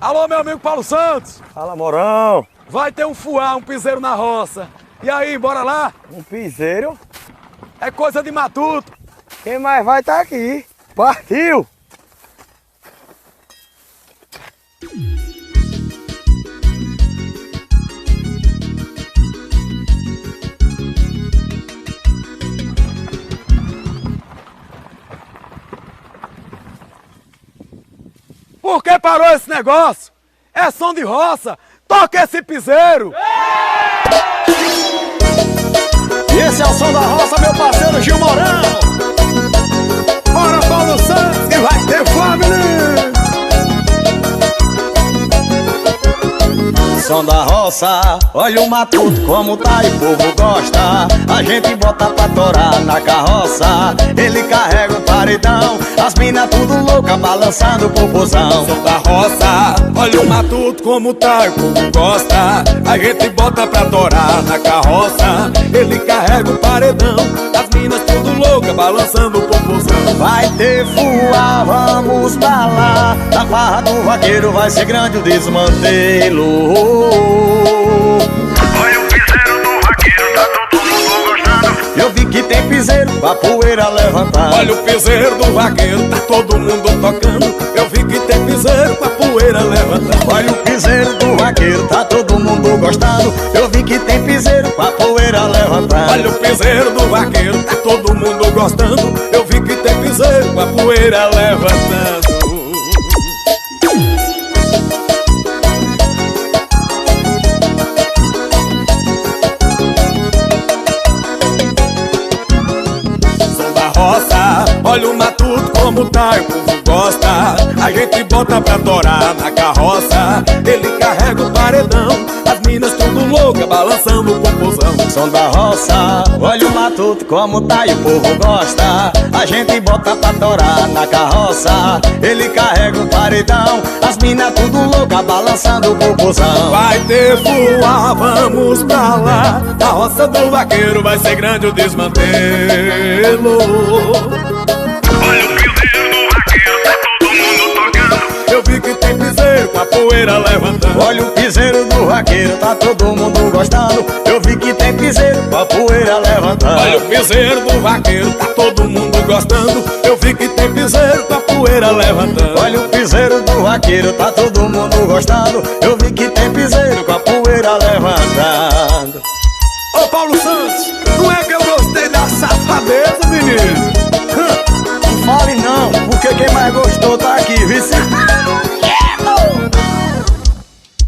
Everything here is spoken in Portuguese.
Alô, meu amigo Paulo Santos. Fala, Morão. Vai ter um fuá, um piseiro na roça. E aí, bora lá? Um piseiro? É coisa de matuto. Quem mais vai estar aqui? Partiu! Por que parou esse negócio? É som de roça. Toca esse piseiro. Esse é o som da roça, meu parceiro Gil Morão. Bora, Paulo Santos, que vai ter fuá, menino. Som da roça, olha o matuto como tá e o povo gosta. A gente bota pra torar na carroça. Ele carrega o paredão, as minas tudo louca balançando o popozão. Som da roça, olha o matuto como tá e o povo gosta. A gente bota pra torar na carroça. Ele carrega o paredão, as minas tudo louca balançando o popozão. Vai ter fuá, vamos pra lá. Na farra do vaqueiro vai ser grande o desmantelo. Olha o piseiro do vaqueiro, tá todo mundo gostando. Eu vi que tem piseiro pra poeira levantar. Olha o piseiro do vaqueiro, tá todo mundo tocando. Eu vi que tem piseiro pra poeira levantar. Olha o piseiro do vaqueiro, tá todo mundo gostando. Eu vi que tem piseiro pra poeira levantar. Olha o piseiro do vaqueiro, tá todo mundo gostando. Eu vi que tem piseiro pra poeira levantando. Olha o matuto como tá, o povo gosta. A gente bota pra torar na carroça. Ele carrega o paredão, as minas tudo louca balançando o popozão. Som da roça, olha o matuto como tá e o povo gosta. A gente bota pra torar na carroça. Ele carrega o paredão, as minas tudo louca balançando o popozão. Vai ter fuá, vamos pra lá. Na roça do vaqueiro vai ser grande o desmantelo. Olha o piseiro do vaqueiro, tá todo mundo tocando. Eu vi que tem piseiro com a poeira levantando. Olha o piseiro do vaqueiro, tá todo mundo gostando. Eu vi que tem piseiro com a poeira levantando. Olha o piseiro do vaqueiro, tá todo mundo gostando. Eu vi que tem piseiro com a poeira levantando. Olha o piseiro do vaqueiro, tá todo mundo gostando. Eu vi que tem piseiro com a poeira levantando. Ô Paulo Santos, não é que eu gostei da safadeza, menino? Não fale não, porque quem mais gostou tá aqui, viu?